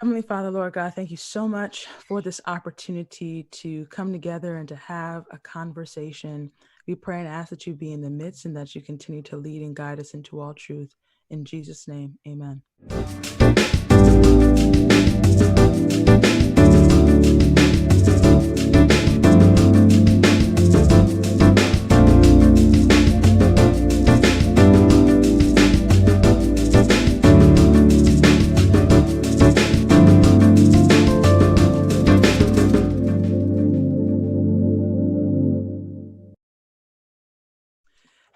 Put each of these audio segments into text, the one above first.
Heavenly Father, Lord God, thank you so much for this opportunity to come together and to have a conversation. We pray and ask that you be in the midst and that you continue to lead and guide us into all truth. In Jesus' name, amen.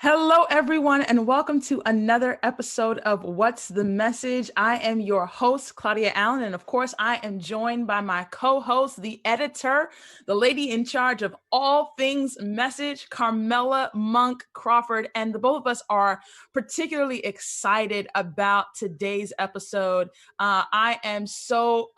Hello, everyone, and welcome to another episode of What's the Message? I am your host, Claudia A, and of course, I am joined by my co-host, the editor, the lady in charge of all things message, Carmela Monk Crawford, and the both of us are particularly excited about today's episode. I am so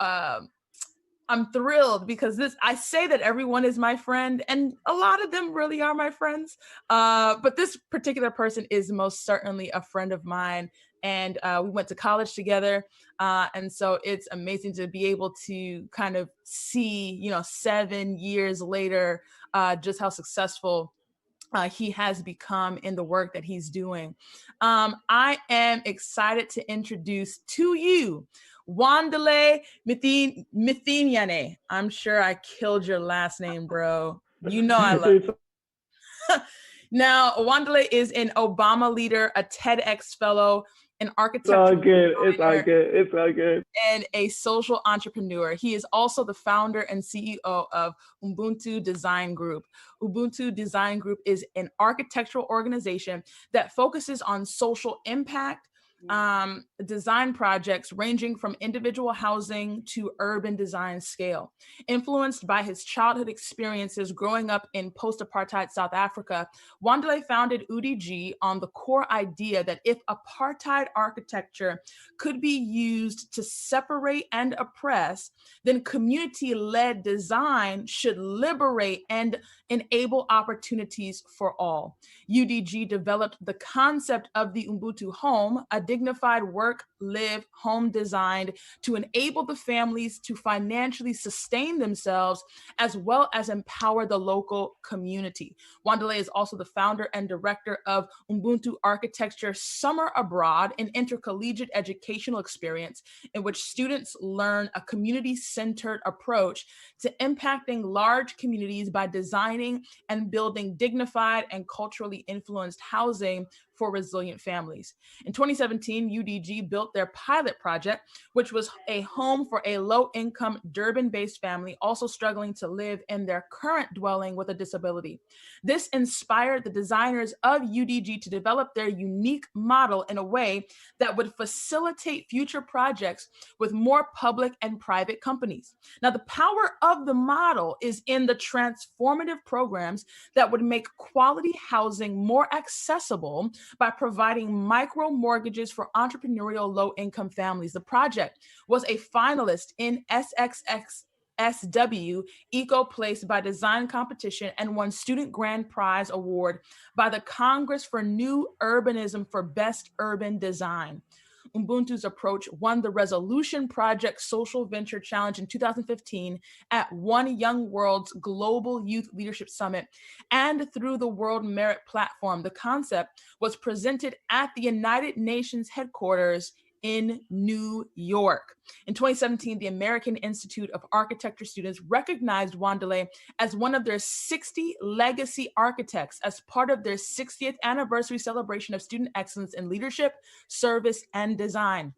I'm thrilled because I say that everyone is my friend, and a lot of them really are my friends. But this particular person is most certainly a friend of mine. And we went to college together. And so it's amazing to be able to kind of see, 7 years later, just how successful he has become in the work that he's doing. I am excited to introduce to you Wandile Mthiyane. I'm sure I killed your last name, bro. You know I love you. Now, Wandile is an Obama leader, a TedX Fellow, an architectural designer, It's all good. and a social entrepreneur. He is also the founder and CEO of Ubuntu Design Group. Ubuntu Design Group is an architectural organization that focuses on social impact, design projects ranging from individual housing to urban design scale. Influenced by his childhood experiences growing up in post-apartheid South Africa, Wandile founded UDG on the core idea that if apartheid architecture could be used to separate and oppress, then community-led design should liberate and enable opportunities for all. UDG developed the concept of the Ubuntu home, a dignified work, live, home designed to enable the families to financially sustain themselves as well as empower the local community. Wandile is also the founder and director of Ubuntu Architecture Summer Abroad, an intercollegiate educational experience in which students learn a community-centered approach to impacting large communities by designing and building dignified and culturally influenced housing for resilient families. In 2017, UDG built their pilot project, which was a home for a low-income Durban-based family also struggling to live in their current dwelling with a disability. This inspired the designers of UDG to develop their unique model in a way that would facilitate future projects with more public and private companies. Now, the power of the model is in the transformative programs that would make quality housing more accessible by providing micro mortgages for entrepreneurial low-income families. The project was a finalist in SXXSW Eco Place by Design competition and won Student Grand Prize Award by the Congress for New Urbanism for Best Urban Design. Ubuntu's approach won the Resolution Project Social Venture Challenge in 2015 at One Young World's Global Youth Leadership Summit and through the World Merit Platform. The concept was presented at the United Nations headquarters in New York. In 2017, the American Institute of Architecture students recognized Wandile as one of their 60 legacy architects as part of their 60th anniversary celebration of student excellence in leadership, service, and design.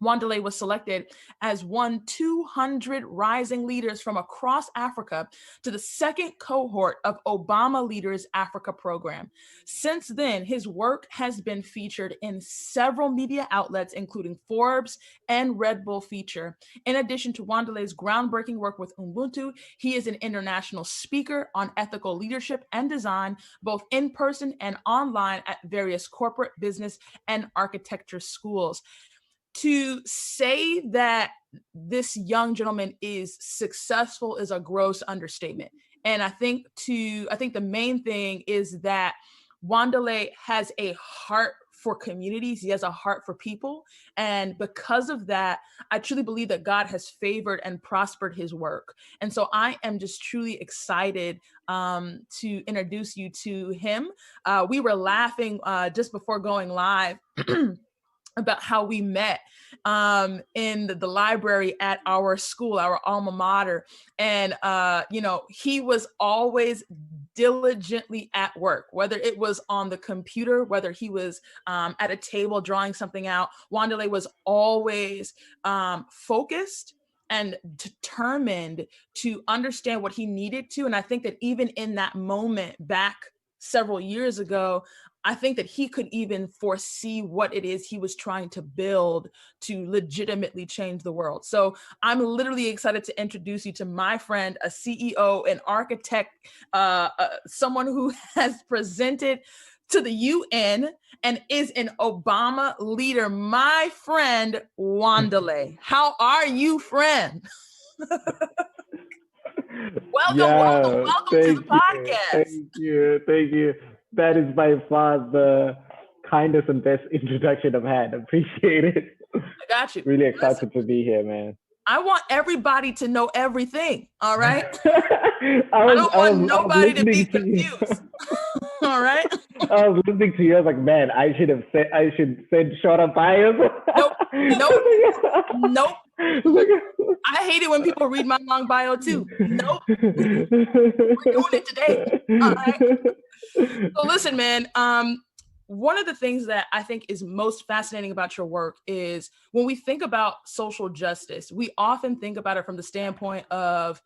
Wandile was selected as one 200 rising leaders from across Africa to the second cohort of Obama Leaders Africa program. Since then, his work has been featured in several media outlets, including Forbes and Red Bull Feature. In addition to Wandile's groundbreaking work with Ubuntu, he is an international speaker on ethical leadership and design, both in person and online at various corporate, business, and architecture schools. To say that this young gentleman is successful is a gross understatement. And I think the main thing is that Wandile has a heart for communities. He has a heart for people. And because of that, I truly believe that God has favored and prospered his work. And so I am just truly excited to introduce you to him. We were laughing just before going live about how we met in the library at our school, our alma mater. And, he was always diligently at work, whether it was on the computer, whether he was at a table drawing something out. Wandile was always focused and determined to understand what he needed to. And I think that even in that moment back several years ago, I think that he could even foresee what it is he was trying to build to legitimately change the world. So I'm literally excited to introduce you to my friend, a CEO, an architect, someone who has presented to the UN and is an Obama leader, my friend, Wandile. How are you, friend? welcome to the podcast. Thank you. That is by far the kindest and best introduction I've had. Appreciate it. I got you. Really Listen, excited to be here, man. I want everybody to know everything. All right. I I was don't I want was I was nobody to be listening to you. confused. All right. I was listening to you. I was like, man, I should send shorter bios. Nope. Nope. I hate it when people read my long bio too. Nope. We're doing it today. All right. So listen, man. One of the things that I think is most fascinating about your work is when we think about social justice, we often think about it from the standpoint of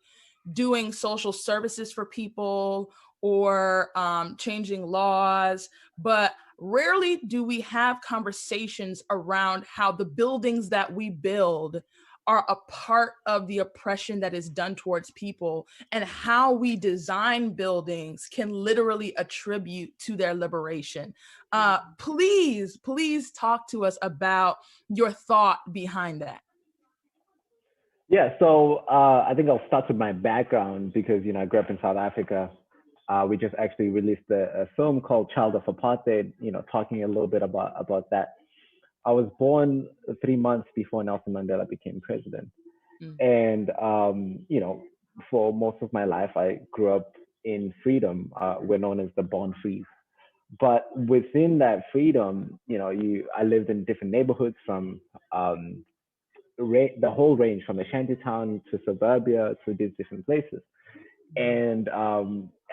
doing social services for people or changing laws, but rarely do we have conversations around how the buildings that we build are a part of the oppression that is done towards people, and how we design buildings can literally attribute to their liberation. Please talk to us about your thought behind that. Yeah, so I think I'll start with my background because I grew up in South Africa. We just actually released a film called Child of Apartheid. Talking a little bit about that. I was born 3 months before Nelson Mandela became president, Mm. and for most of my life, I grew up in freedom. We're known as the born free. But within that freedom, I lived in different neighborhoods from um, the whole range from the shantytown to suburbia to these different places. And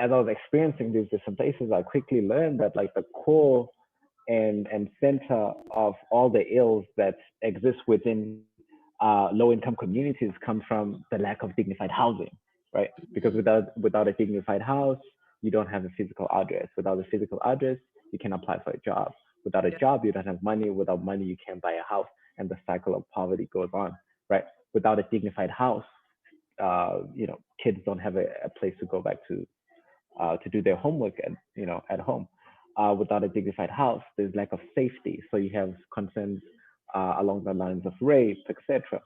as I was experiencing these different places, I quickly learned that like the core and center of all the ills that exist within low income communities come from the lack of dignified housing, right? Because without a dignified house, you don't have a physical address. Without a physical address, you can apply for a job. Without a Yeah. job, you don't have money. Without money, you can't buy a house, and the cycle of poverty goes on, right? Without a dignified house, kids don't have a place to go back to do their homework at home. Without a dignified house, there's lack of safety. So you have concerns along the lines of rape, etc.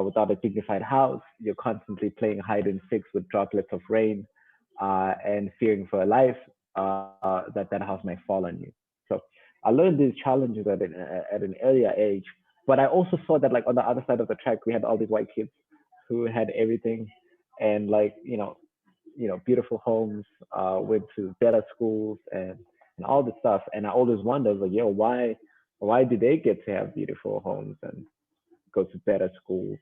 Without a dignified house, you're constantly playing hide and seek with droplets of rain and fearing for a life that house might fall on you. So I learned these challenges at an earlier age, but I also saw that like on the other side of the track, we had all these white kids who had everything and like beautiful homes, went to better schools and all this stuff. And I always wondered like, yo, why do they get to have beautiful homes and go to better schools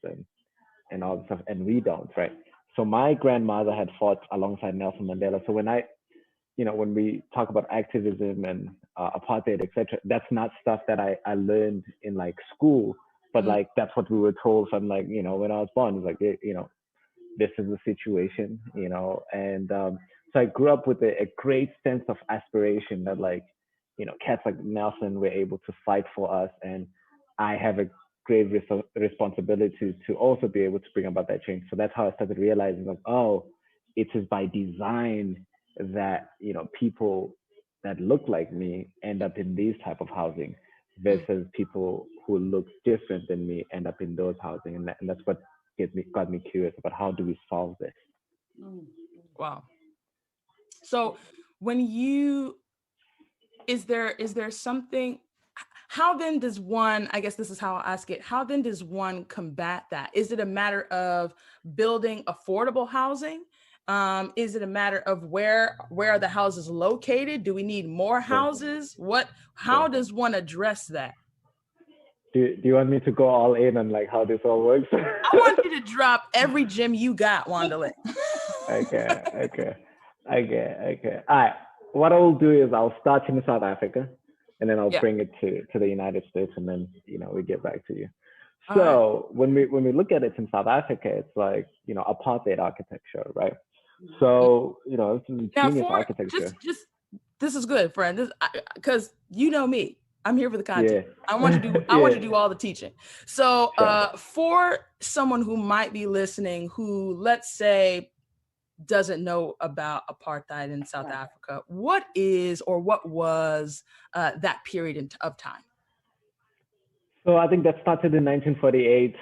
and all this stuff and we don't, right? So my grandmother had fought alongside Nelson Mandela. So when we talk about activism and apartheid, etc., that's not stuff that I learned in like school, but Mm. like that's what we were told from like when I was born. It's like this is the situation, and so I grew up with a great sense of aspiration that like cats like Nelson were able to fight for us, and I have a great responsibility to also be able to bring about that change. So that's how I started realizing like, oh, it is by design that people that look like me end up in these type of housing Mm. versus people who look different than me end up in those housing, and that's what got me curious about how do we solve this. Wow. So when you is there something, How then does one, I guess this is how I'll ask it, how then does one combat that? Is it a matter of building affordable housing? Is it a matter of where are the houses located? Do we need more Sure. houses? How Sure. does one address that? Do you want me to go all in on like how this all works? I want you to drop every gem you got, Wandile. Okay, okay, okay. All right. What I'll do is I'll start in South Africa, and then I'll Yeah. bring it to the United States, and then we get back to you. All right. So when we look at it in South Africa, it's like apartheid architecture, right? So it's Now, ingenious architecture. just this is good, friend. This because you know me, I'm here for the content. Yeah. I want Yeah. to do all the teaching. So, Sure. for someone who might be listening, who let's say doesn't know about apartheid in South Africa, what is or what was that period of time? So I think that started in 1948,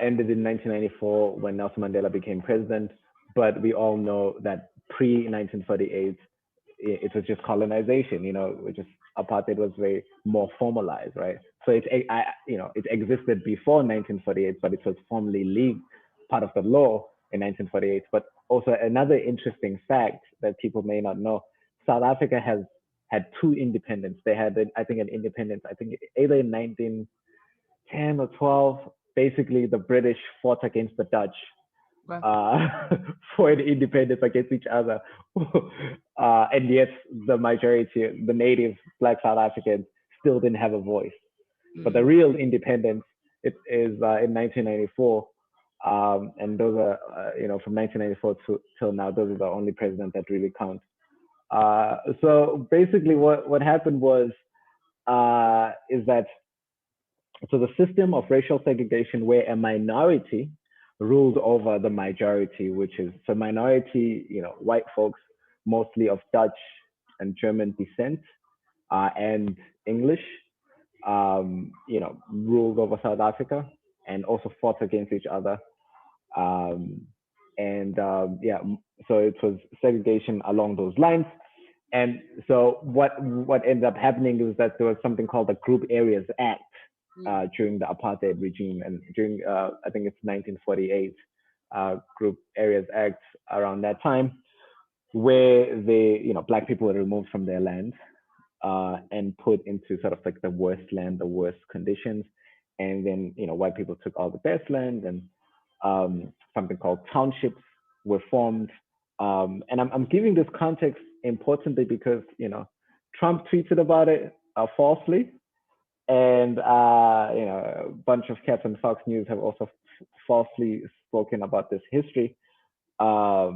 ended in 1994 when Nelson Mandela became president. But we all know that pre 1948, it was just colonization. Which is apartheid was very more formalized, right? So it existed before 1948, but it was formally legal, part of the law in 1948. But also another interesting fact that people may not know: South Africa has had two independence. They had, I think, an independence. I think either in 1910 or 12. Basically, the British fought against the Dutch Right. for an independence against each other. And yet the majority, the native Black South Africans, still didn't have a voice. But the real independence it is in 1994. And those are, from 1994 till now, those are the only presidents that really count. So basically what happened was, is that so the system of racial segregation where a minority ruled over the majority, which is so minority, white folks, mostly of Dutch and German descent, and English, ruled over South Africa and also fought against each other. Um, and so it was segregation along those lines. And so what ended up happening is that there was something called the Group Areas Act during the apartheid regime, and during I think it's 1948 Group Areas Act around that time, where black people were removed from their land and put into sort of like the worst land, the worst conditions, and then white people took all the best land, and something called townships were formed. And I'm giving this context importantly because Trump tweeted about it falsely, and a bunch of cats on Fox News have also falsely spoken about this history. So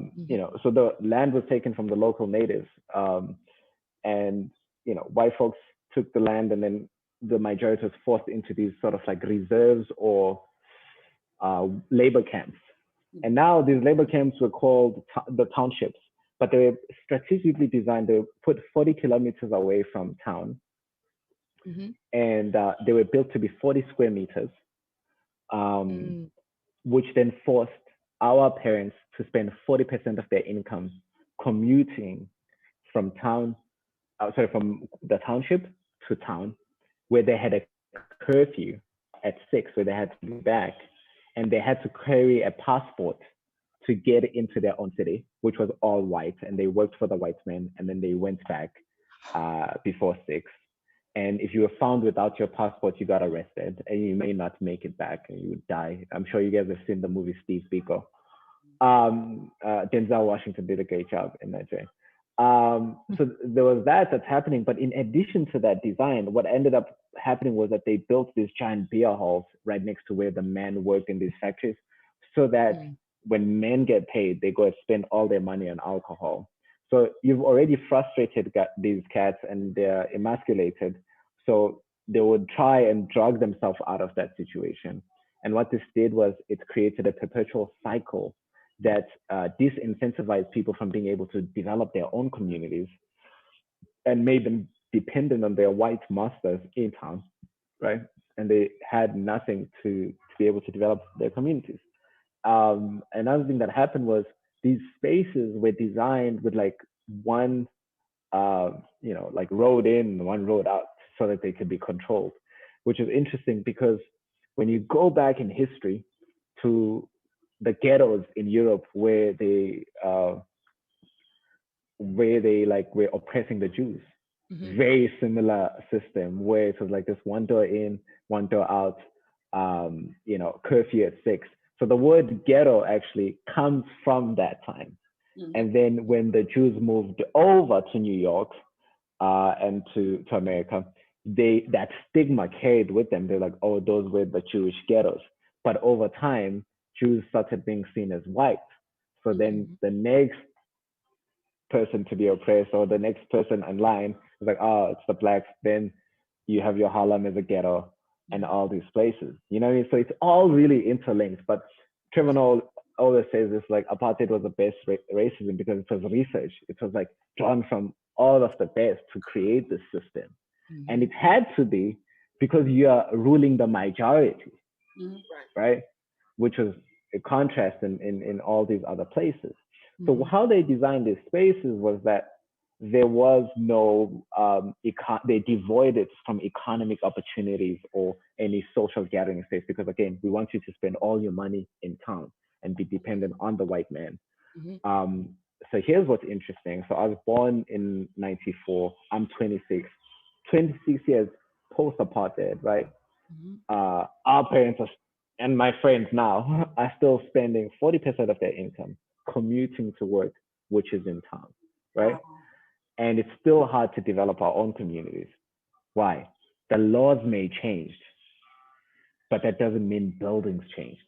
the land was taken from the local natives, and white folks took the land, and then the majority was forced into these sort of like reserves or labor camps. And now these labor camps were called the townships, but they were strategically designed. They were put 40 kilometers away from town, and they were built to be 40 square meters, which then forced our parents to spend 40% of their income commuting from from the township to town, where they had a curfew at 6, where they had to be back, and they had to carry a passport to get into their own city, which was all white, and they worked for the white men, and then they went back before 6. And if you were found without your passport, you got arrested, and you may not make it back, and you would die. I'm sure you guys have seen the movie Steve Biko. Denzel Washington did a great job in that joint. So there was that's happening. But in addition to that design, what ended up happening was that they built these giant beer halls right next to where the men worked in these factories, so that when men get paid, they go and spend all their money on alcohol. So you've already frustrated these cats, and they're emasculated. So they would try and drug themselves out of that situation. And what this did was it created a perpetual cycle that disincentivized people from being able to develop their own communities and made them dependent on their white masters in town, right? And they had nothing to be able to develop their communities. Another thing that happened was these spaces were designed with like one, like road in, one road out, so that they could be controlled. which is interesting because when you go back in history to the ghettos in Europe where they like were oppressing the Jews. Mm-hmm. Very similar system where it was like this one door in, one door out, curfew at 6. So the word ghetto actually comes from that time. Mm-hmm. And then when the Jews moved over to New York and to America, that stigma carried with them. They're like, oh, those were the Jewish ghettos. But over time, Jews started being seen as white. So then the next person to be oppressed or the next person in line is like, oh, it's the blacks. Then you have your Harlem as a ghetto and all these places. You know what I mean? So it's all really interlinked. But Trevor always says it's like apartheid was the best racism because it was research. It was like drawn from all of the best to create this system. Mm-hmm. And it had to be because you are ruling the majority, right? Which was a contrast in all these other places. So how they designed these spaces was that there was no, they devoid it from economic opportunities or any social gathering space because again, we want you to spend all your money in town and be dependent on the white man. Mm-hmm. So here's what's interesting. So I was born in 94, I'm 26, 26 years post-apartheid, right? Mm-hmm. Our parents and my friends now are still spending 40% of their income commuting to work, which is in town, right? Wow. And it's still hard to develop our own communities. Why? The laws may change, but that doesn't mean buildings changed.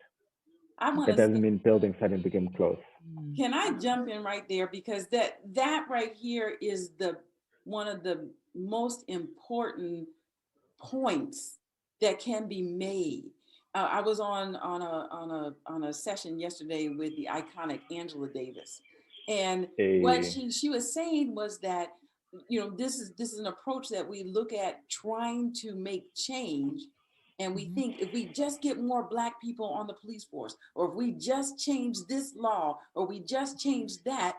That doesn't mean buildings hadn't become close. Can I jump in right there? Because that right here is one of the most important points that can be made. I was on a session yesterday with the iconic Angela Davis, and what she was saying was that this is an approach that we look at trying to make change, and we think if we just get more Black people on the police force, or if we just change this law, or we just change that.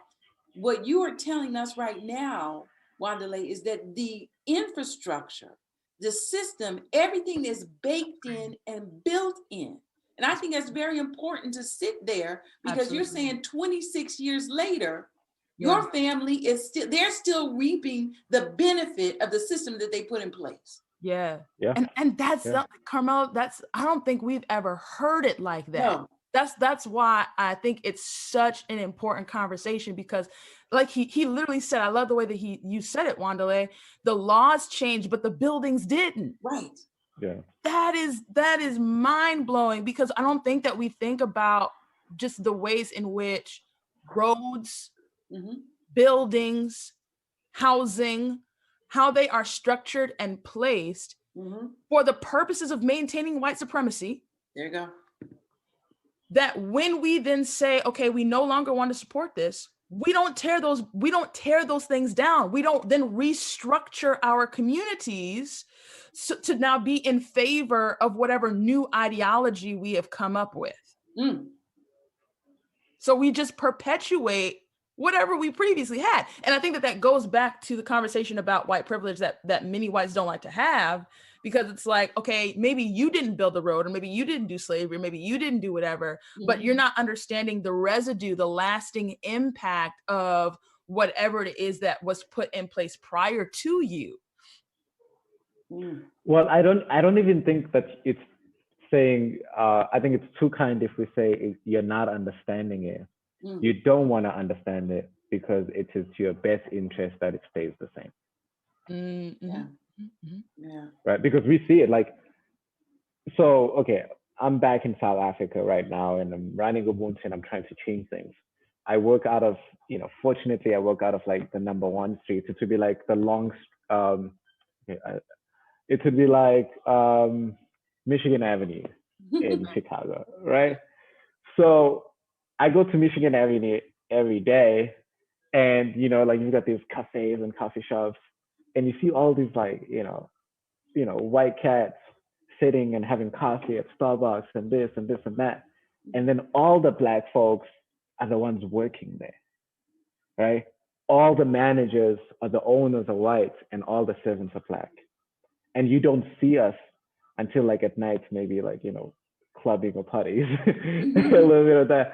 What you are telling us right now, Wandile, is that the infrastructure, the system, everything is baked in and built in. And I think that's very important to sit there because Absolutely. You're saying 26 years later, your family they're still reaping the benefit of the system that they put in place. Yeah. And that's Carmela, I don't think we've ever heard it like that. No. That's why I think it's such an important conversation because like he literally said, I love the way that you said it, Wandile, the laws changed, but the buildings didn't. Right. Yeah. That is mind-blowing because I don't think that we think about just the ways in which roads, buildings, housing, how they are structured and placed for the purposes of maintaining white supremacy. There you go. That when we then say, okay, we no longer want to support this, we don't tear those things down. We don't then restructure our communities to now be in favor of whatever new ideology we have come up with. So we just perpetuate whatever we previously had. And I think that goes back to the conversation about white privilege that many whites don't like to have, because it's like, okay, maybe you didn't build the road, or maybe you didn't do slavery, or maybe you didn't do whatever, but you're not understanding the residue, the lasting impact of whatever it is that was put in place prior to you. Well, I don't even think that it's saying, I think it's too kind if we say you're not understanding it. You don't want to understand it because it is to your best interest that it stays the same. Yeah. Right? Because we see it like, so, okay, I'm back in South Africa right now and I'm running Ubuntu and I'm trying to change things. I work out of, fortunately I work out of like the number 1 street. It would be like the long, it would be like Michigan Avenue in Chicago, right? So I go to Michigan Avenue every day and, like you've got these cafes and coffee shops and you see all these like, white cats sitting and having coffee at Starbucks and this and this and that. And then all the Black folks are the ones working there, right? All the managers or the owners are white and all the servants are Black. And you don't see us until like at night, maybe like, you know, clubbing or parties, a little bit of that.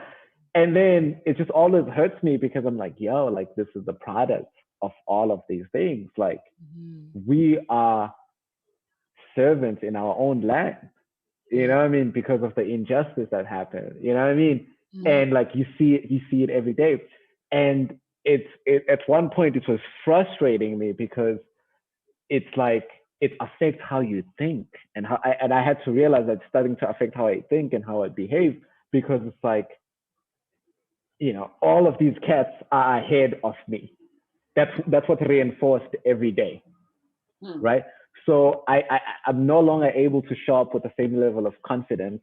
And then it just always hurts me because I'm like, yo, like this is the product of all of these things. Like we are servants in our own land, you know what I mean? Because of the injustice that happened, you know what I mean? And like you see it every day. And at one point it was frustrating me because it's like it affects how you think and I had to realize that it's starting to affect how I think and how I behave because it's like, you know, all of these cats are ahead of me. That's what reinforced every day, right? So I'm no longer able to show up with the same level of confidence,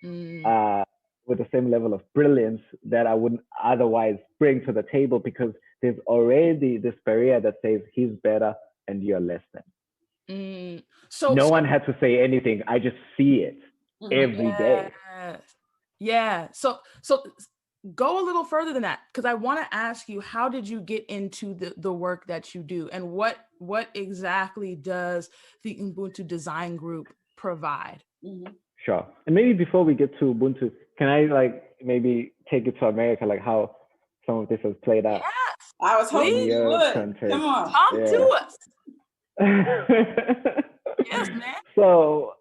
with the same level of brilliance that I wouldn't otherwise bring to the table because there's already this barrier that says he's better and you're less than. No one had to say anything. I just see it every day. Yeah. So go a little further than that, because I want to ask you, how did you get into the work that you do, and what exactly does the Ubuntu Design Group provide? Sure. And maybe before we get to Ubuntu, can I like maybe take it to America, like how some of this has played out? Yes, I was hoping you would. Country. Come on. Talk to us. Yes, man. So,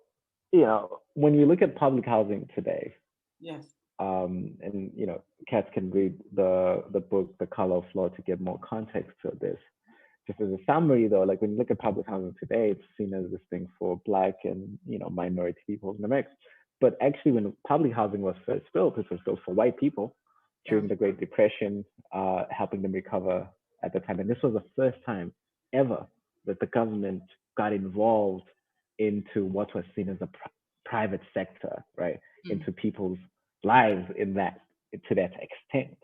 you know, when you look at public housing today, yes, and you know, cats can read the book The Color of Law to get more context to this. Just as a summary though, like when you look at public housing today, it's seen as this thing for Black and, you know, minority people in America. But actually when public housing was first built, it was built for white people during the Great Depression, helping them recover at the time. And this was the first time ever that the government got involved into what was seen as a private sector, right? Into people's lives to that extent.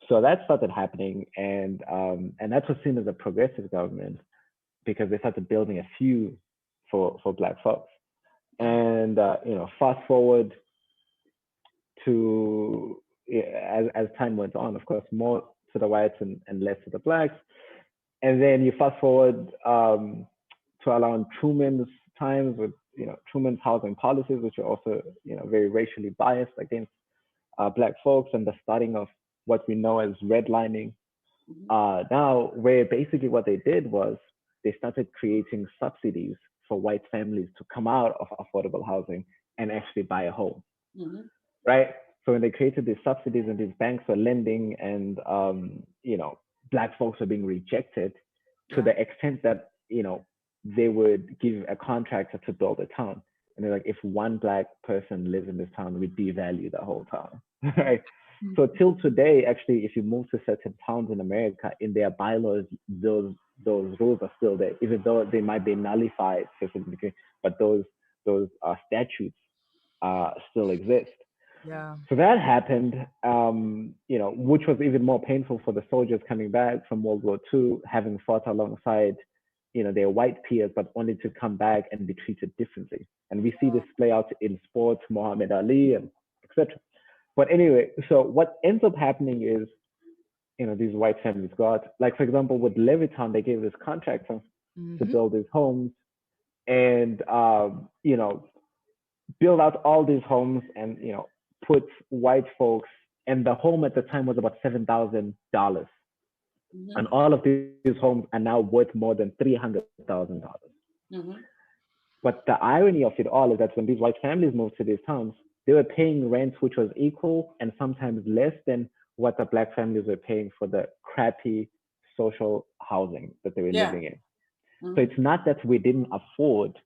So that started happening, and that was seen as a progressive government because they started building a few for Black folks. And you know, fast forward to as time went on, of course, more to the whites and less to the Blacks. And then you fast forward to around Truman's times with, you know, Truman's housing policies, which are also, you know, very racially biased against Black folks, and the starting of what we know as redlining. Now, where basically what they did was they started creating subsidies for white families to come out of affordable housing and actually buy a home, right? So when they created these subsidies and these banks were lending, and you know, Black folks were being rejected to the extent that, you know, they would give a contractor to build a town, and they're like, if one Black person lives in this town, we devalue the whole town, right? So till today, actually, if you move to certain towns in America, in their bylaws, those rules are still there, even though they might be nullified to a certain degree, but those statutes still exist. Yeah. So that happened, you know, which was even more painful for the soldiers coming back from World War II, having fought alongside, you know, their white peers, but only to come back and be treated differently. And we see this play out in sports, Muhammad Ali, and etc. But anyway, so what ends up happening is, you know, these white families got, like, for example, with Levittown, they gave this contractor to build these homes and, you know, build out all these homes and, you know, put white folks, and the home at the time was about $7,000. And all of these homes are now worth more than $300,000. But the irony of it all is that when these white families moved to these towns, they were paying rent which was equal and sometimes less than what the Black families were paying for the crappy social housing that they were living in. So it's not that we didn't afford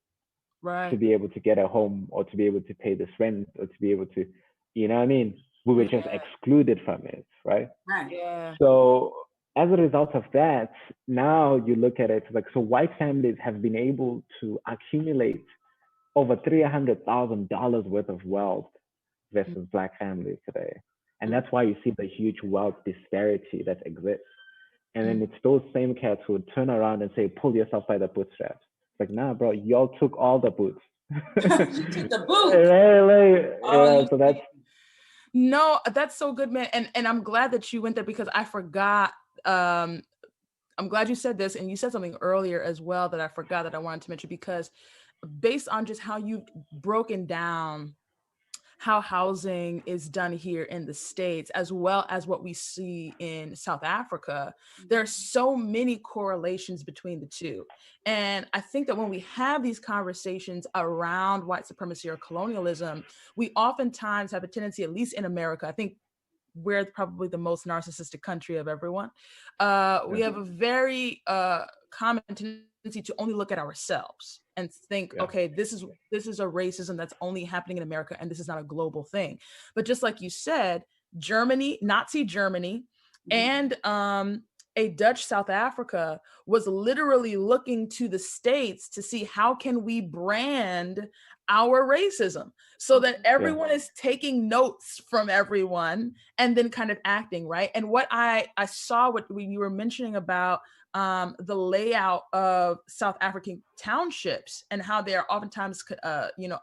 to be able to get a home or to be able to pay this rent or to be able to, you know what I mean? We were just excluded from it, right? Yeah. So as a result of that, now you look at it like, so white families have been able to accumulate over $300,000 worth of wealth versus Black families today. And that's why you see the huge wealth disparity that exists. And then it's those same cats who would turn around and say, pull yourself by the bootstraps. It's like, nah, bro, y'all took all the boots. You took the boot. So that's, no, that's so good, man. And I'm glad that you went there because I forgot. I'm glad you said this, and you said something earlier as well that I forgot that I wanted to mention, because based on just how you've broken down how housing is done here in the States, as well as what we see in South Africa, there are so many correlations between the two. And I think that when we have these conversations around white supremacy or colonialism, we oftentimes have a tendency, at least in America, I think we're probably the most narcissistic country of everyone. We have a very common tendency to only look at ourselves and think, okay, this is a racism that's only happening in America, and this is not a global thing. But just like you said, Germany, Nazi Germany, and a Dutch South Africa was literally looking to the States to see how can we brand our racism so that everyone is taking notes from everyone and then kind of acting, right? And what I saw, what you were mentioning about the layout of South African townships and how they are oftentimes,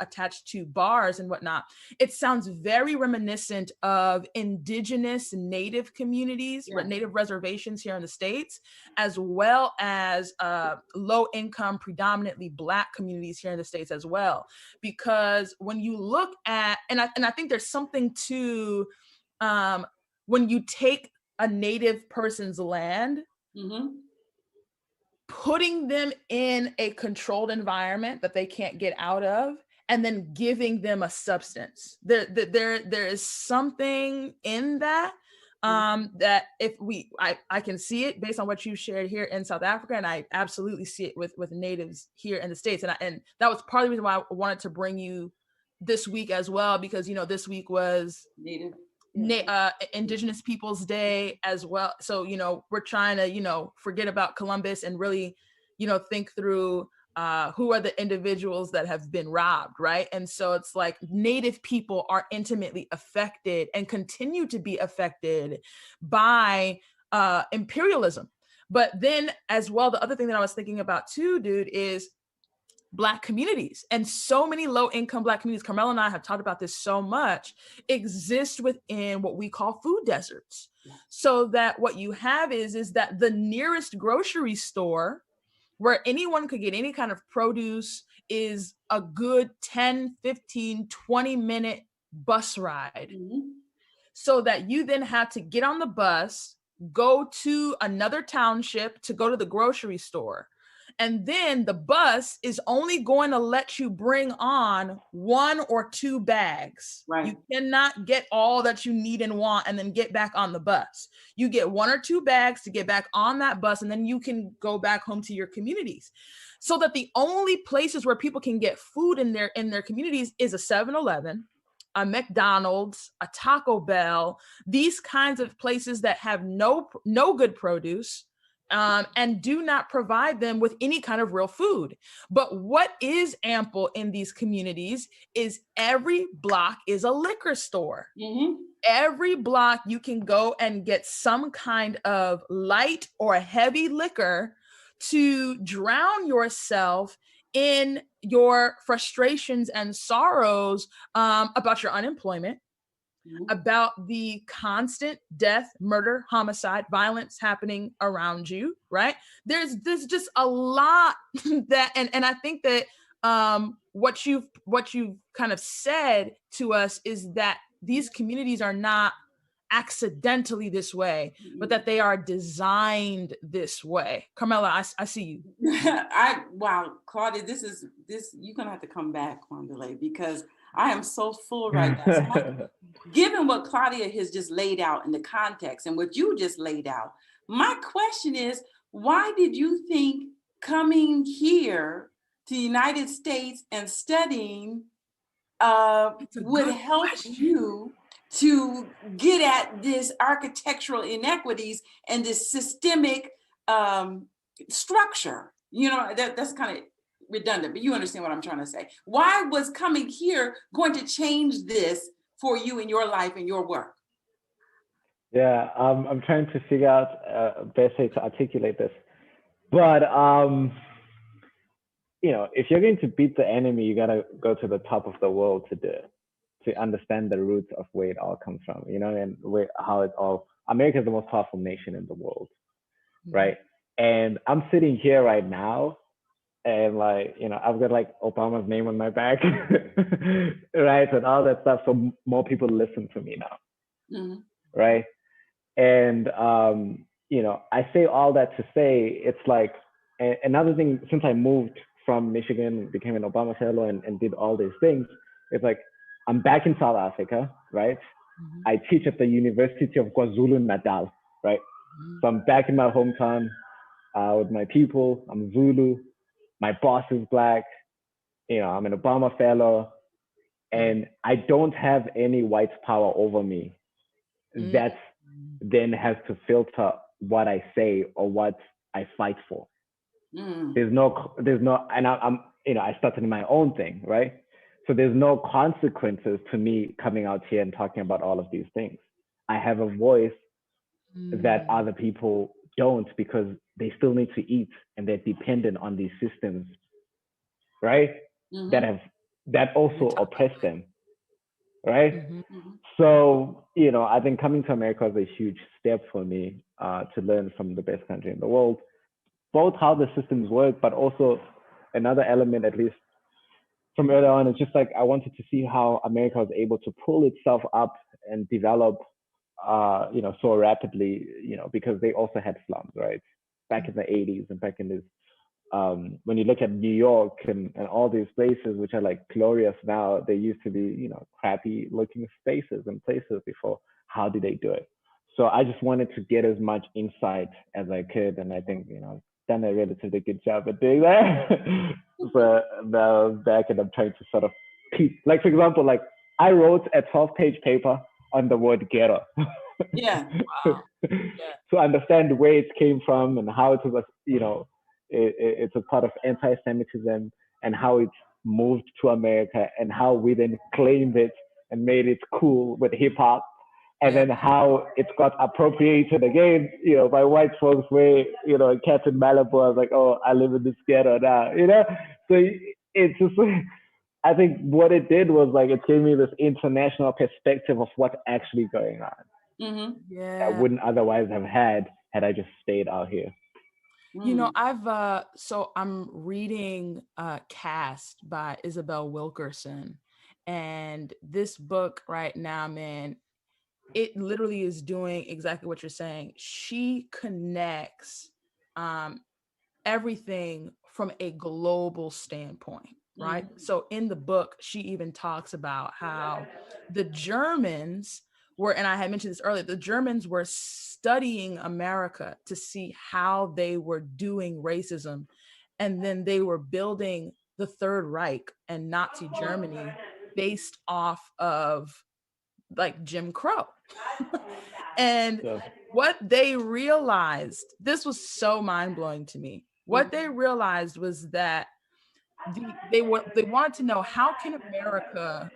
attached to bars and whatnot. It sounds very reminiscent of indigenous native communities, native reservations here in the States, as well as low income, predominantly Black communities here in the States as well. Because when you look at, and I think there's something to when you take a native person's land, putting them in a controlled environment that they can't get out of, and then giving them a substance. There is something in that that if I can see it based on what you shared here in South Africa, and I absolutely see it with natives here in the States. And that was part of the reason why I wanted to bring you this week as well, because this week was Native. Indigenous Peoples Day as well. So, we're trying to, forget about Columbus and really, think through who are the individuals that have been robbed, right? And so it's like Native people are intimately affected and continue to be affected by imperialism. But then as well, the other thing that I was thinking about too, dude, is Black communities, and so many low-income Black communities, Carmela and I have talked about this so much, exist within what we call food deserts. So that what you have is that the nearest grocery store where anyone could get any kind of produce is a good 10, 15, 20-minute bus ride. So that you then have to get on the bus, go to another township to go to the grocery store. And then the bus is only going to let you bring on 1 or 2 bags. Right. You cannot get all that you need and want and then get back on the bus. You get 1 or 2 bags to get back on that bus, and then you can go back home to your communities. So that the only places where people can get food in their communities is a 7-Eleven, a McDonald's, a Taco Bell, these kinds of places that have no good produce, and do not provide them with any kind of real food. But what is ample in these communities is every block is a liquor store. Every block you can go and get some kind of light or heavy liquor to drown yourself in your frustrations and sorrows about your unemployment, about the constant death, murder, homicide, violence happening around you, right? There's just a lot that, and I think that what you've kind of said to us is that these communities are not accidentally this way, but that they are designed this way. Carmela, I see you. Wow, Claudia, you're gonna have to come back, Wandile, because I am so full right now. So given what Claudia has just laid out in the context and what you just laid out, my question is, why did you think coming here to the United States and studying would help you to get at this architectural inequities and this systemic structure? That's kind of redundant, but you understand what I'm trying to say. Why was coming here going to change this for you in your life and your work? Yeah, I'm trying to figure out a best way to articulate this. But, if you're going to beat the enemy, you got to go to the top of the world to understand the roots of where it all comes from, and how it all, America is the most powerful nation in the world, right? And I'm sitting here right now and like, you know, I've got like Obama's name on my back, right, and all that stuff. So more people listen to me now, Mm-hmm. right? And you know, I say all that to say it's like another thing. Since I moved from Michigan, became an Obama Fellow, and did all these things, it's like I'm back in South Africa, right? Mhm. I teach at the University of KwaZulu Natal, right? Mhm. So I'm back in my hometown with my people. I'm Zulu. My boss is black. You know, I'm an Obama Fellow, and I don't have any white power over me. Mhm. That then has to filter what I say or what I fight for. Mm-hmm. There's no, and I'm, you know, I started my own thing, right? So there's no consequences to me coming out here and talking about all of these things. I have a voice that Mm. other people don't because they still need to eat and they're dependent on these systems, right? That Mm-hmm. have that You're also talking oppress them, right? Mhm. Mm-hmm. So, you know, I think coming to America was a huge step for me to learn from the best country in the world, both how the systems work, but also another element, at least from early on, is just like I wanted to see how America was able to pull itself up and develop, you know, so rapidly, you know, because they also had slums, right? Back in the 80s and back in this when you look at New York and all these places which are like glorious now, they used to be, you know, crappy looking spaces and places before. How did they do it? So I just wanted to get as much insight as I could, and I think, you know, I've done a relatively good job at doing that. But now I'm back and I'm trying to sort of piece, like for example, like I wrote a 12-page paper on the word ghetto. Yeah. Wow. Yeah. To understand where it came from and how it was, you know, it's a part of anti-Semitism and how it moved to America and how we then claimed it and made it cool with hip hop. And Yeah. then how it got appropriated again, you know, by white folks where, you know, cats in Malibu, I was like, oh, I live in this ghetto now, you know? So it's just, I think what it did was like, it gave me this international perspective of what's actually going on. Mm-hmm. I Yeah. wouldn't otherwise have had I just stayed out here. You know, Mm. so I'm reading Cast by Isabel Wilkerson. And this book right now, man, it literally is doing exactly what you're saying. She connects um everything from a global standpoint, right? Mm. So in the book, she even talks about how the Germans were, and I had mentioned this earlier, the Germans were studying America to see how they were doing racism. And then they were building the Third Reich and Nazi Germany based off of like Jim Crow. And So what they realized, this was so mind blowing to me. What they realized was that they wanted to know, how can America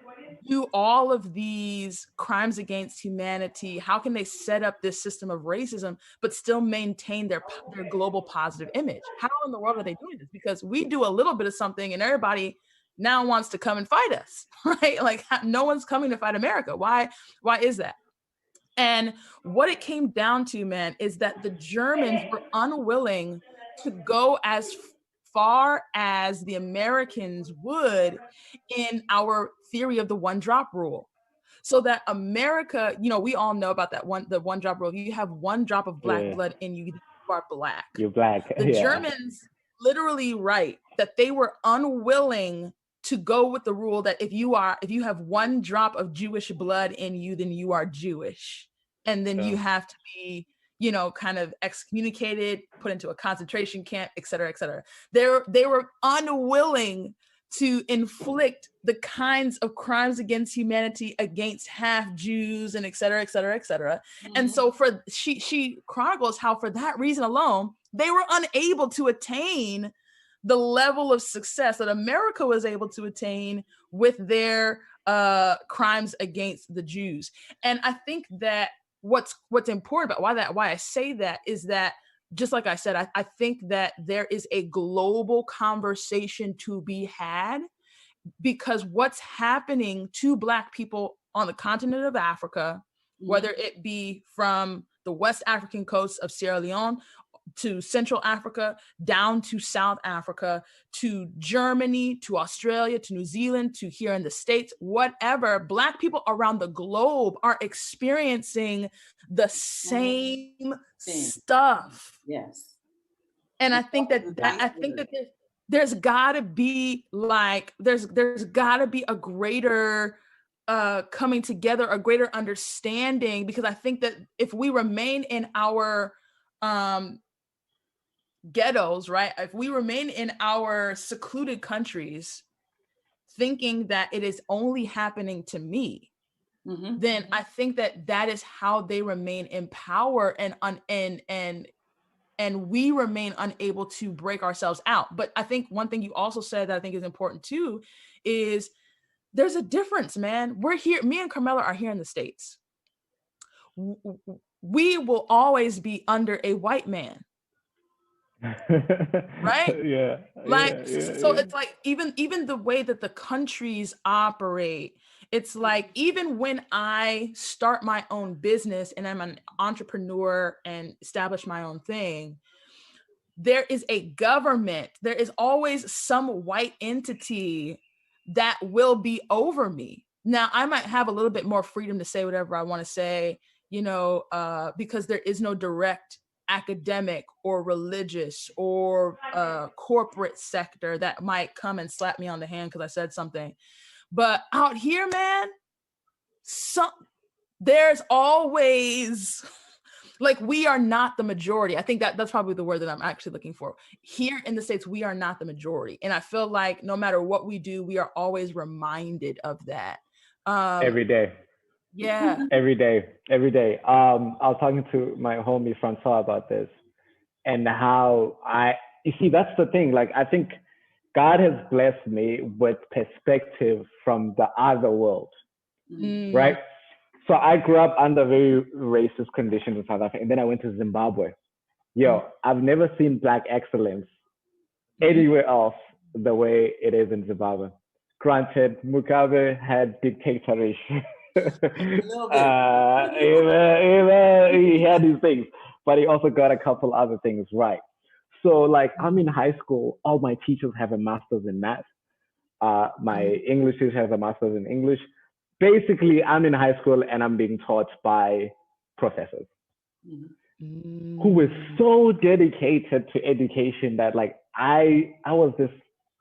do all of these crimes against humanity? How can they set up this system of racism but still maintain their global positive image? How in the world are they doing this? Because we do a little bit of something and everybody now wants to come and fight us, right? Like no one's coming to fight America. Why is that? And what it came down to, man, is that the Germans were unwilling to go as far as the Americans would in our theory of the one drop rule. So that America, you know, we all know about the one drop rule. You have one drop of black yeah, blood in you, you are black. you're black. The Yeah. Germans literally write that they were unwilling to go with the rule that if you have one drop of Jewish blood in you, then you are Jewish. And then you So have to be, you know, kind of excommunicated, put into a concentration camp, et cetera, et cetera. They were unwilling to inflict the kinds of crimes against humanity against half Jews and et cetera, et cetera, et cetera. And Mm-hmm. so she chronicles how for that reason alone, they were unable to attain the level of success that America was able to attain with their crimes against the Jews. And I think that what's important about why I say that is that, just like I said, I think that there is a global conversation to be had, because what's happening to Black people on the continent of Africa, Mm-hmm. whether it be from the West African coast of Sierra Leone to Central Africa, down to South Africa, to Germany, to Australia, to New Zealand, to here in the States, whatever, Black people around the globe are experiencing the same stuff. Yes. And I think that there's gotta be like, there's gotta be a greater coming together, a greater understanding, because I think that if we remain in our ghettos, right? If we remain in our secluded countries, thinking that it is only happening to me, then I think that that is how they remain in power, and we remain unable to break ourselves out. But I think one thing you also said that I think is important too is there's a difference, man. We're here, me and Carmela are here in the States. We will always be under a white man. Right? Yeah. Like, so it's like, even the way that the countries operate, it's like, even when I start my own business and I'm an entrepreneur and establish my own thing, there is a government, there is always some white entity that will be over me. Now, I might have a little bit more freedom to say whatever I want to say, because there is no direct academic or religious or corporate sector that might come and slap me on the hand because I said something. But out here, man, there's always, like, we are not the majority. I think that's probably the word that I'm actually looking for. Here in the States, we are not the majority. And I feel like no matter what we do, we are always reminded of that. Every day. Yeah. Every day. I was talking to my homie Francois about this, and how you see, that's the thing. Like, I think God has blessed me with perspective from the other world, right? So I grew up under very racist conditions in South Africa, and then I went to Zimbabwe. I've never seen Black excellence anywhere else the way it is in Zimbabwe. Granted, Mugabe had dictatorship. He had these things, but he also got a couple other things right. So, like, I'm in high school, all my teachers have a master's in math. My English teacher has a master's in English. Basically, I'm in high school and I'm being taught by professors who were so dedicated to education that, like, I was this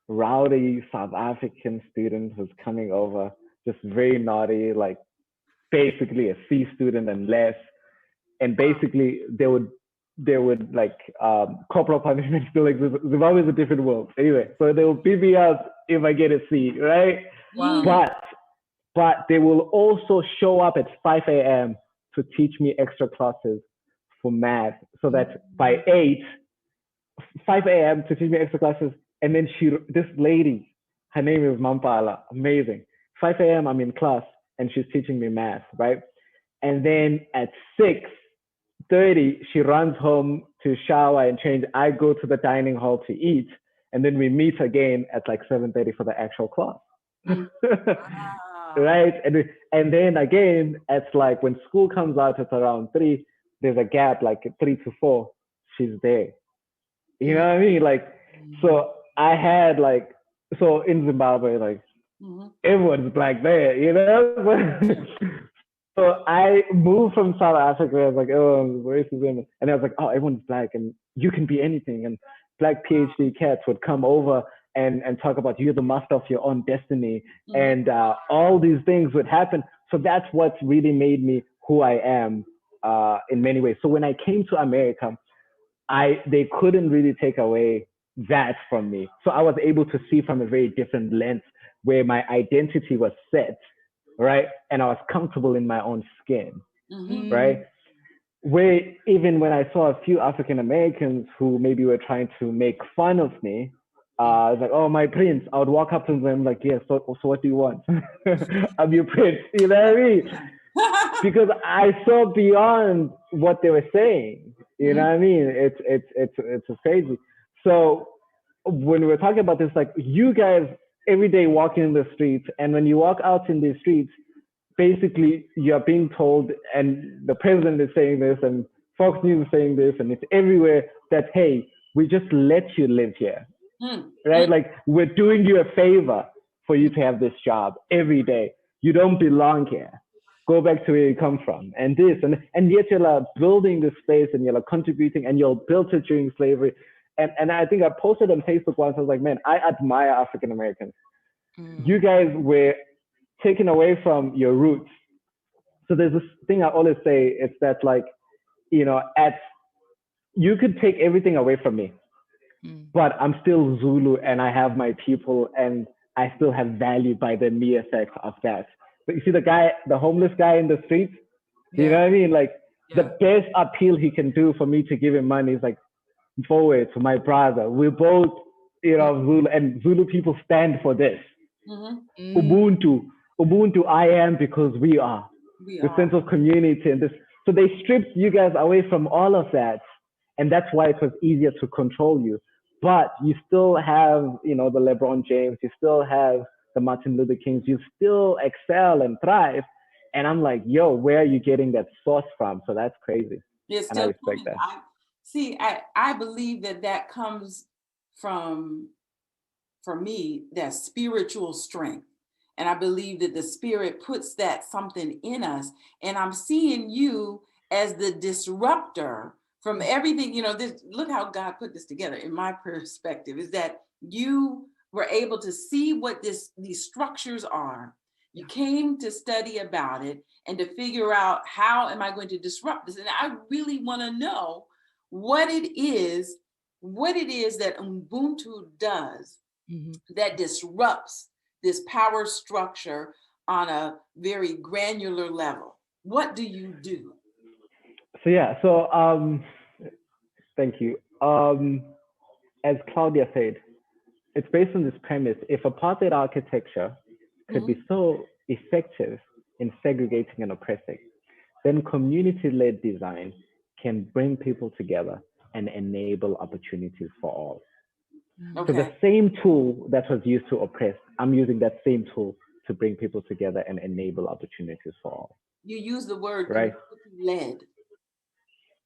rowdy South African student who's coming over, just very naughty, like basically a C student and less. And basically they would like, corporal punishment still exists. Zimbabwe is a different world. Anyway, so they will beat me up if I get a C, right? Wow. But they will also show up at 5 a.m. to teach me extra classes for math, so that by 5 a.m. to teach me extra classes. And then this lady, her name is Mampala, amazing. 5 a.m. I'm in class and she's teaching me math, right? And then at 6:30, she runs home to shower and change. I go to the dining hall to eat, and then we meet again at like 7:30 for the actual class. Right? And then again, it's like when school comes out, it's around 3, there's a gap, like 3 to 4, she's there. You know what I mean? Like, so I had like, so in Zimbabwe, like, everyone's Black there, you know? So I moved from South Africa. I was like, oh, racism. And I was like, oh, everyone's Black and you can be anything. And Black PhD cats would come over and talk about you're the master of your own destiny. And all these things would happen. So that's what really made me who I am in many ways. So when I came to America, they couldn't really take away that from me. So I was able to see from a very different lens where my identity was set, right? And I was comfortable in my own skin, right? Where even when I saw a few African Americans who maybe were trying to make fun of me, I was like, oh, my prince. I would walk up to them like, yeah, so what do you want? I'm your prince, you know what I mean? Because I saw beyond what they were saying, you know what I mean? It's crazy. So when we're talking about this, like, you guys every day walking in the streets, and when you walk out in the streets, basically you're being told, and the president is saying this, and Fox News is saying this, and it's everywhere, that, hey, we just let you live here, Mm, right? Like we're doing you a favor for you to have this job every day. You don't belong here. Go back to where you come from, and this, and yet you're like building this space, and you're like contributing, and you're built it during slavery. And I think I posted on Facebook once. I was like, man, I admire African Americans. You guys were taken away from your roots. So there's this thing I always say. It's that like, at you could take everything away from me, but I'm still Zulu and I have my people and I still have value by the mere effect of that. But you see the homeless guy in the street, you know what I mean? Like the best appeal he can do for me to give him money is like, forward to my brother. We're both, Zulu, and Zulu people stand for this. Ubuntu, Ubuntu, I am because we are. The sense of community and this. So they stripped you guys away from all of that. And that's why it was easier to control you. But you still have, the LeBron James, you still have the Martin Luther Kings, you still excel and thrive. And I'm like, yo, where are you getting that source from? So that's crazy. It's and I respect that. I believe that comes from, for me, that spiritual strength. And I believe that the Spirit puts that something in us. And I'm seeing you as the disruptor from everything, look how God put this together in my perspective, is that you were able to see what these structures are. You came to study about it and to figure out how am I going to disrupt this. And I really want to know what it is that Ubuntu does that disrupts this power structure on a very granular level. What do you do? So thank you. As Claudia said, it's based on this premise. If apartheid architecture could be so effective in segregating and oppressing, then community-led design can bring people together and enable opportunities for all. Okay. So the same tool that was used to oppress, I'm using that same tool to bring people together and enable opportunities for all. You use the word community-led.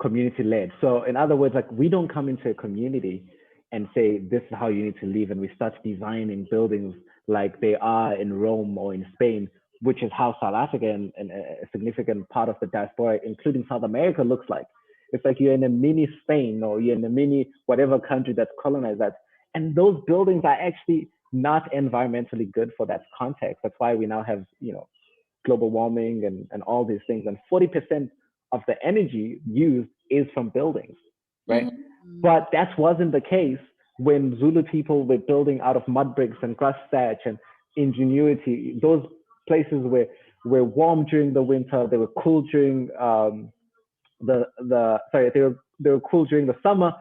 Community-led. So in other words, like we don't come into a community and say, this is how you need to live. And we start designing buildings like they are in Rome or in Spain, which is how South Africa and a significant part of the diaspora, including South America, looks like. It's like you're in a mini Spain or you're in a mini whatever country that's colonized that. And those buildings are actually not environmentally good for that context. That's why we now have, global warming and all these things. And 40% of the energy used is from buildings, right? But that wasn't the case when Zulu people were building out of mud bricks and grass thatch and ingenuity. Those places were warm during the winter. They were cool during they were cool during the summer.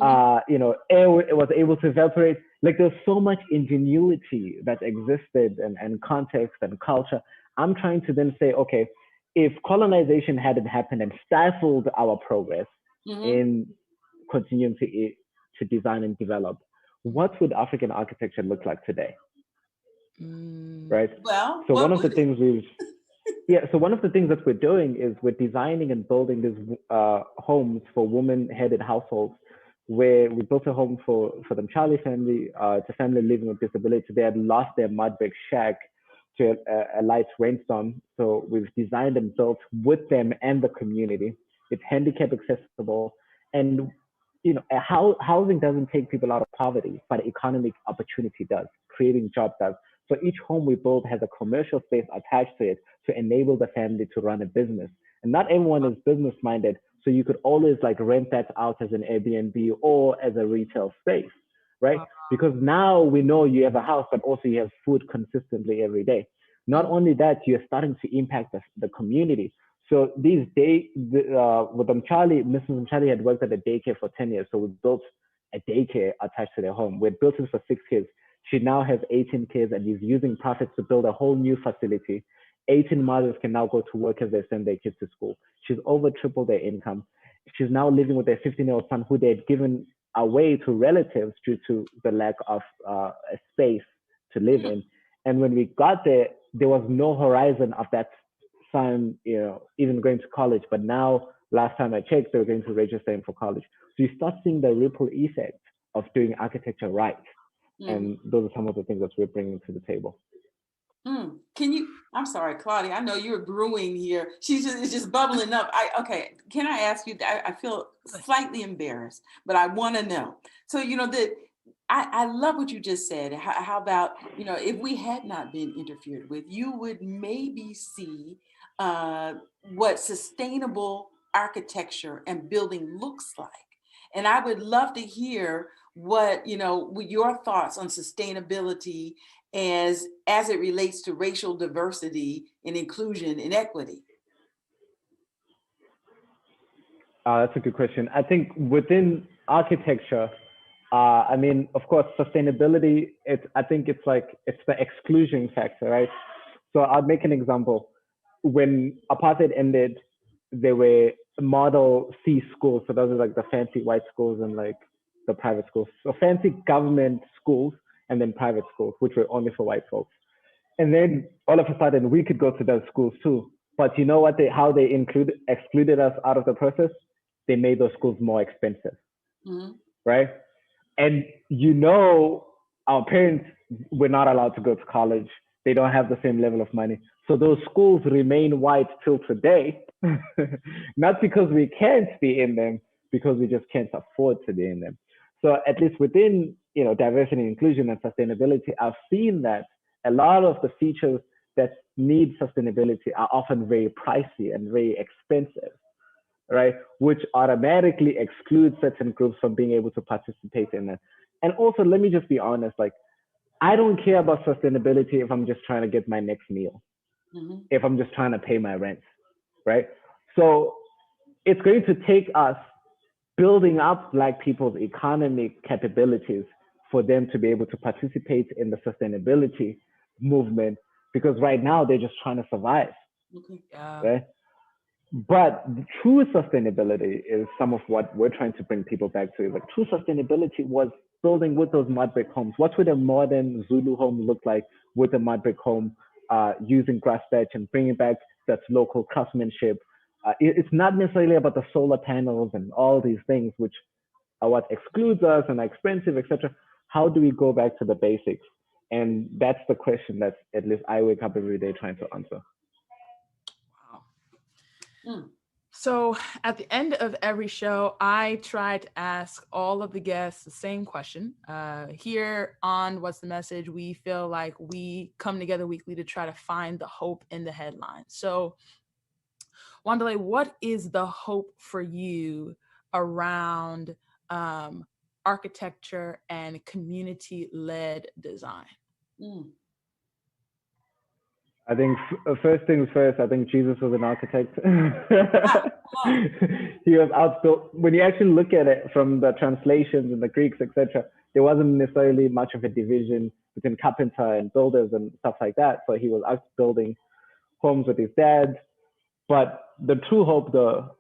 Air was able to evaporate. Like there's so much ingenuity that existed and context and culture. I'm trying to then say, okay, if colonization hadn't happened and stifled our progress in continuing to design and develop, what would African architecture look like today? Right? Well, so one of the things that we're doing is we're designing and building these homes for women-headed households, where we built a home for the Mthiyane family. It's a family living with disability. They had lost their mud brick shack to a light rainstorm. So we've designed and built with them and the community. It's handicap accessible. And housing doesn't take people out of poverty, but economic opportunity does, creating jobs does. So each home we build has a commercial space attached to it to enable the family to run a business. And not everyone is business minded. So you could always like rent that out as an Airbnb or as a retail space, right? Because now we know you have a house, but also you have food consistently every day. Not only that, you're starting to impact the community. So these days, with Mrs. Mthiyane had worked at a daycare for 10 years. So we built a daycare attached to their home. We built it for 6 kids. She now has 18 kids and is using profits to build a whole new facility. 18 mothers can now go to work as they send their kids to school. She's over tripled their income. She's now living with their 15-year-old son who they had given away to relatives due to the lack of a space to live in. And when we got there, there was no horizon of that son, even going to college. But now, last time I checked, they were going to register him for college. So you start seeing the ripple effect of doing architecture right. And those are some of the things that we're bringing to the table. Can you, I'm sorry, Claudia, I know you're brewing here. It's just bubbling up. Okay, can I ask you, I feel slightly embarrassed, but I want to know. So, I love what you just said. How about, if we had not been interfered with, you would maybe see what sustainable architecture and building looks like. And I would love to hear what your thoughts on sustainability as it relates to racial diversity and inclusion and equity. That's a good question. I think within architecture, I mean, of course, sustainability, I think it's the exclusion factor, right? So I'll make an example. When apartheid ended, there were Model C schools. So those are like the fancy white schools and like the private schools. So fancy government schools and then private schools, which were only for white folks. And then all of a sudden we could go to those schools too. But you know what? How they excluded us out of the process? They made those schools more expensive, right? And our parents were not allowed to go to college. They don't have the same level of money. So those schools remain white till today, not because we can't be in them, because we just can't afford to be in them. So at least within, diversity, inclusion, and sustainability, I've seen that a lot of the features that need sustainability are often very pricey and very expensive, right? Which automatically excludes certain groups from being able to participate in it. And also, let me just be honest, I don't care about sustainability if I'm just trying to get my next meal, if I'm just trying to pay my rent, right? So it's going to take us building up Black people's economic capabilities for them to be able to participate in the sustainability movement, because right now they're just trying to survive, right? But true sustainability is some of what we're trying to bring people back to. Like, true sustainability was building with those mud brick homes. What would a modern Zulu home look like with a mud brick home, using grass thatch and bringing back that local craftsmanship? It's not necessarily about the solar panels and all these things, which are what excludes us and are expensive, etc. How do we go back to the basics? And that's the question that at least I wake up every day trying to answer. So at the end of every show, I try to ask all of the guests the same question. Here on What's the Message, we feel like we come together weekly to try to find the hope in the headline. So Wandile, what is the hope for you around architecture and community-led design? I think first things first, I think Jesus was an architect. He was outbuilt. When you actually look at it from the translations and the Greeks, etc., there wasn't necessarily much of a division between carpenter and builders and stuff like that. So he was out building homes with his dad. But the true hope, though,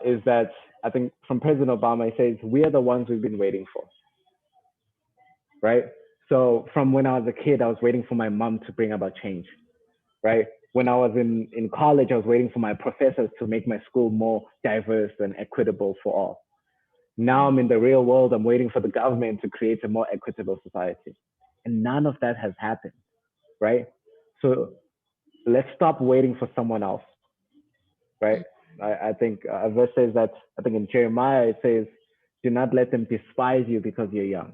is that I think from President Obama, he says, we are the ones we've been waiting for, right? So from when I was a kid, I was waiting for my mom to bring about change, right? When I was in college, I was waiting for my professors to make my school more diverse and equitable for all. Now I'm in the real world, I'm waiting for the government to create a more equitable society. And none of that has happened, right? So let's stop waiting for someone else, right? I think a verse says that, I think in Jeremiah, it says, do not let them despise you because you're young,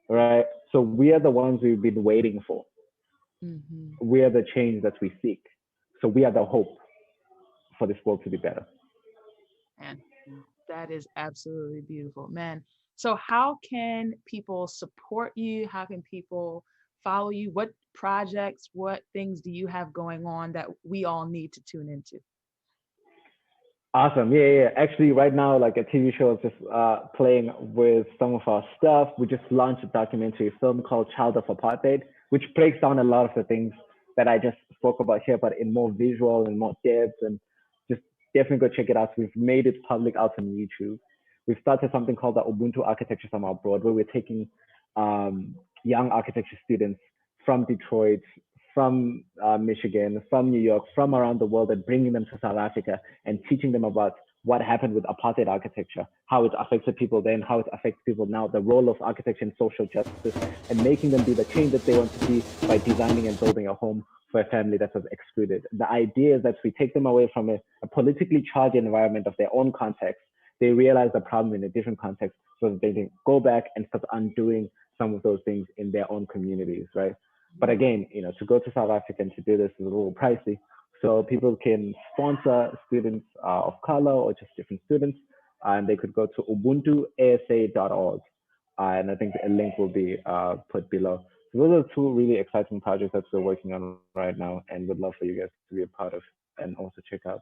right? So we are the ones we've been waiting for. We are the change that we seek. So we are the hope for this world to be better. And that is absolutely beautiful, man. So how can people support you? How can people follow you? What projects, what things do you have going on that we all need to tune into? Awesome. Yeah. Actually, right now, like a TV show is just playing with some of our stuff. We just launched a documentary film called Child of Apartheid, which breaks down a lot of the things that I just spoke about here, but in more visual and more depth. And just definitely go check it out. We've made it public out on YouTube. We've started something called the Ubuntu Architecture Summer Abroad, where we're taking young architecture students from Detroit, from Michigan, from New York, from around the world, and bringing them to South Africa and teaching them about what happened with apartheid architecture, how it affected people then, how it affects people now, the role of architecture in social justice, and making them be the change that they want to be by designing and building a home for a family that was excluded. The idea is that we take them away from a politically charged environment of their own context. They realize the problem in a different context, so that they can go back and start undoing some of those things in their own communities, right? But again, to go to South Africa and to do this is a little pricey. So people can sponsor students of color or just different students, and they could go to ubuntuasa.org. And I think a link will be put below. So those are two really exciting projects that we're working on right now, and would love for you guys to be a part of and also check out.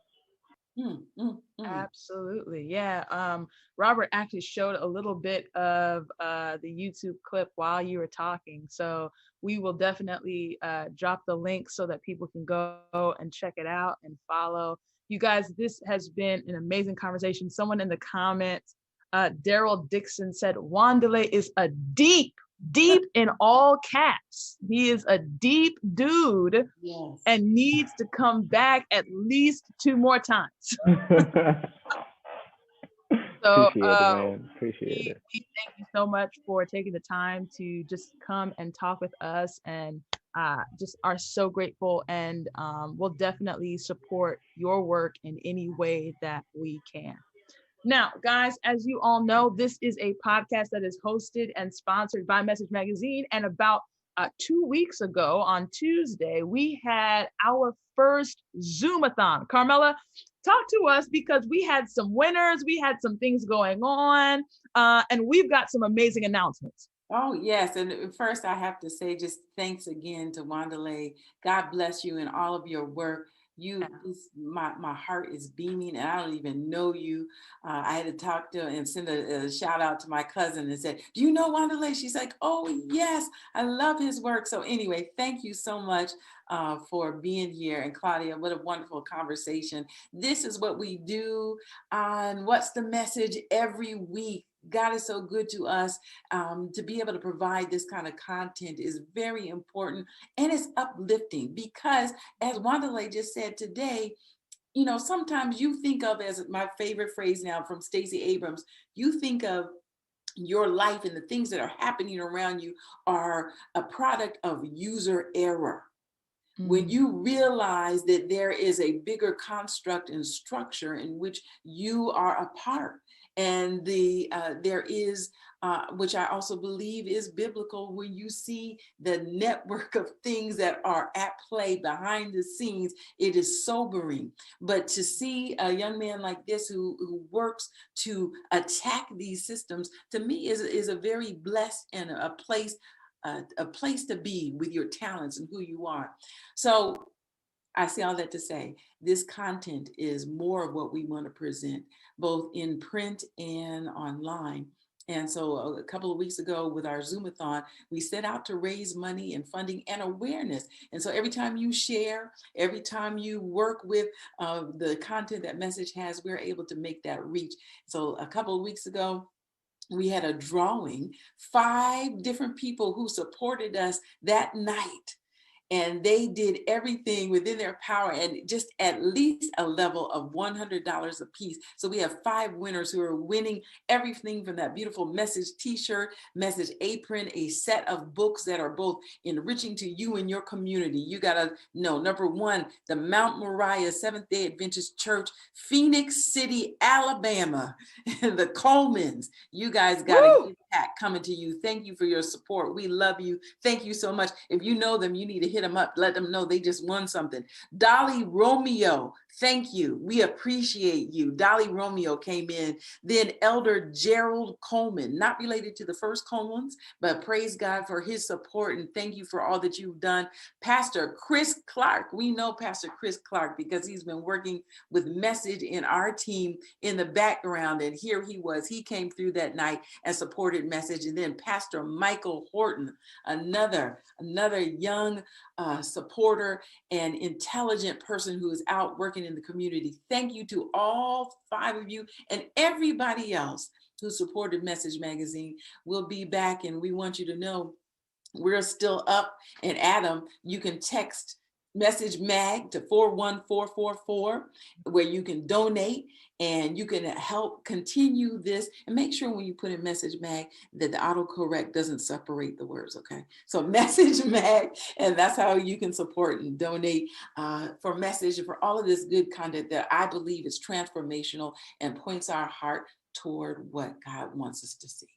Absolutely. Yeah. Robert actually showed a little bit of the YouTube clip while you were talking. So we will definitely drop the link so that people can go and check it out and follow. You guys, this has been an amazing conversation. Someone in the comments, Daryl Dixon said, Wandile is a deep in all caps. He is a deep dude. Yes. And needs to come back at least 2 more times. So Appreciate it, man. Appreciate it. We thank you so much for taking the time to just come and talk with us, and just are so grateful, and we'll definitely support your work in any way that we can. Now, guys, as you all know, this is a podcast that is hosted and sponsored by Message Magazine. And about 2 weeks ago on Tuesday, we had our first Zoomathon. Carmela, talk to us, because we had some winners, we had some things going on, and we've got some amazing announcements. Oh, yes. And first, I have to say just thanks again to Wandile. God bless you in all of your work. My heart is beaming, and I don't even know you. I had to talk to and send a shout out to my cousin and said, do you know Wandile? She's like, oh yes, I love his work. So anyway, thank you so much for being here. And Claudia, what a wonderful conversation. This is what we do on What's the Message every week. God is so good to us. To be able to provide this kind of content is very important, and it's uplifting, because as Wandile just said today, sometimes you think of, as my favorite phrase now from Stacey Abrams, you think of your life and the things that are happening around you are a product of user error. When you realize that there is a bigger construct and structure in which you are a part, and there is, which I also believe is biblical, when you see the network of things that are at play behind the scenes, it is sobering. But to see a young man like this who works to attack these systems, to me is a very blessed and a place to be with your talents and who you are. So I say all that to say, this content is more of what we want to present, both in print and online. And so a couple of weeks ago with our Zoomathon, we set out to raise money and funding and awareness. And so every time you share, every time you work with the content that Message has, we're able to make that reach. So a couple of weeks ago, we had a drawing, 5 different people who supported us that night. And they did everything within their power, and just at least a level of $100 a piece. So we have 5 winners who are winning everything from that beautiful Message t-shirt, Message apron, a set of books that are both enriching to you and your community. You gotta know, number 1, the Mount Moriah Seventh-day Adventist Church, Phoenix City, Alabama, the Colemans. You guys got a gift pack coming to you. Thank you for your support. We love you. Thank you so much. If you know them, you need to hit them up, let them know they just won something. Dolly Romeo, thank you. We appreciate you. Dolly Romeo came in. Then Elder Gerald Coleman, not related to the first Colemans, but praise God for his support, and thank you for all that you've done. Pastor Chris Clark, we know Pastor Chris Clark because he's been working with Message in our team in the background, and here he came through that night and supported Message. And then Pastor Michael Horton, another young supporter and intelligent person who is out working in the community. Thank you to all 5 of you and everybody else who supported Message Magazine. We'll be back, and we want you to know we're still up. And Adam, you can text message MAG to 41444, where you can donate and you can help continue this. And make sure when you put in message MAG that the autocorrect doesn't separate the words, okay? So message MAG, and that's how you can support and donate for message and for all of this good content that I believe is transformational and points our heart toward what God wants us to see.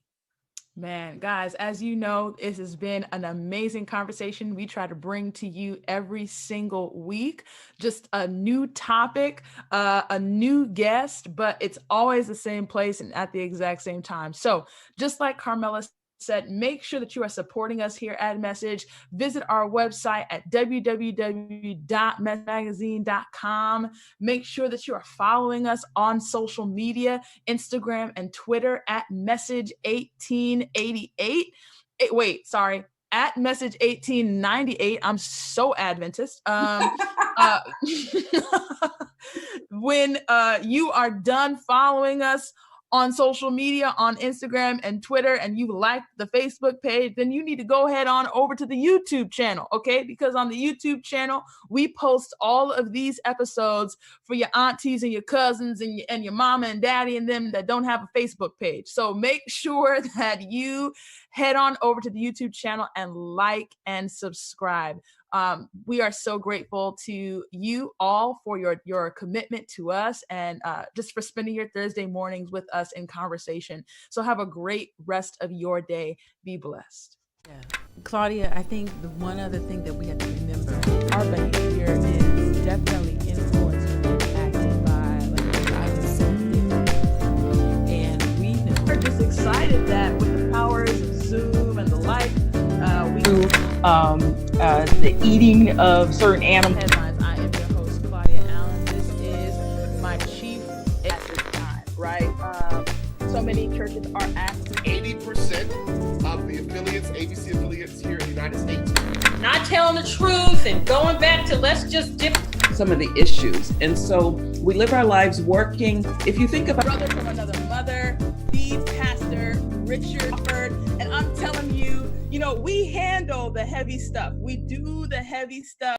Man, guys, as you know, this has been an amazing conversation. We try to bring to you every single week, just a new topic, a new guest, but it's always the same place and at the exact same time. So just like Carmela said, make sure that you are supporting us here at Message. Visit our website at www.messagazine.com. Make sure that you are following us on social media, Instagram and Twitter at Message1888. At Message1898. I'm so Adventist. When you are done following us on social media, on Instagram and Twitter, and you like the Facebook page, then you need to go ahead on over to the YouTube channel, okay? Because on the YouTube channel, we post all of these episodes for your aunties and your cousins and your mama and daddy and them that don't have a Facebook page. So make sure that you head on over to the YouTube channel and like and subscribe. We are so grateful to you all for your commitment to us and just for spending your Thursday mornings with us in conversation. So have a great rest of your day. Be blessed. Yeah. Claudia, I think the one other thing that we have to remember, our behavior is definitely influenced and impacted by like I was saying. And we are just excited that with the powers of Zoom and the like, we do the eating of certain animals. Headlines. I am your host, Claudia Allen. This is my chief at this time, right? So many churches are asking. 80% of the affiliates, ABC affiliates here in the United States, not telling the truth and going back to let's just dip Some of the issues. And so we live our lives working. If you think about brother from another mother, the pastor, Richard Crawford, and I'm telling you, you know, we handle the heavy stuff. We do the heavy stuff.